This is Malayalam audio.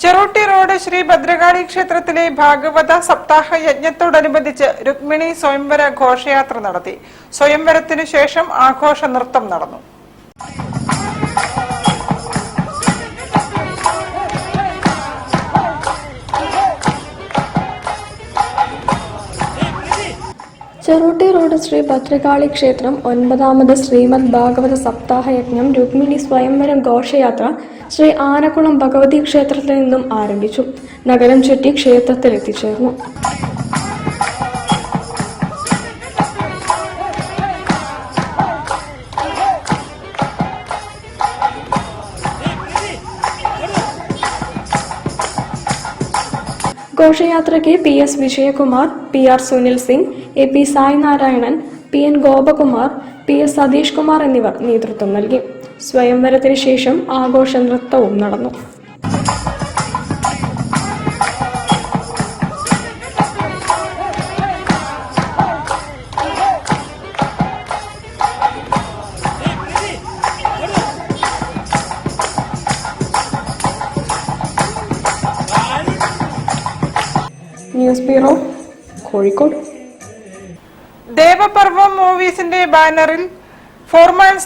ചെറുട്ടി റോഡ് ശ്രീ ഭദ്രകാളി ക്ഷേത്രത്തിലെ ഭാഗവത സപ്താഹ യജ്ഞത്തോടനുബന്ധിച്ച് രുക്മിണി സ്വയംവര ഘോഷയാത്ര നടത്തി. സ്വയംവരത്തിനു ശേഷം ആഘോഷ നൃത്തം നടന്നു. ചെറുട്ടി റോഡ് ശ്രീ ഭദ്രകാളി ക്ഷേത്രം 9ാമത് ശ്രീമദ് ഭാഗവത സപ്താഹ യജ്ഞം രുക്മിണി സ്വയംവരം ഘോഷയാത്ര ശ്രീ ആനക്കുളം ഭഗവതി ക്ഷേത്രത്തിൽ നിന്നും ആരംഭിച്ചു. നഗരം ചുറ്റി ക്ഷേത്രത്തിൽ എത്തിച്ചേർന്നു. ഘോഷയാത്രയ്ക്ക് PS Vijayakumar, PR Sunil Singh, AP Sai Narayanan, PN Gopakumar, PS Satheesh Kumar എന്നിവർ നേതൃത്വം നൽകി. സ്വയംവരത്തിന് ശേഷം ആഘോഷ നൃത്തവും നടന്നു. News bureau, Kozhikode. ദേവപർവം മൂവീസിന്റെ ബാനറിൽ ഫോർമാൻസ്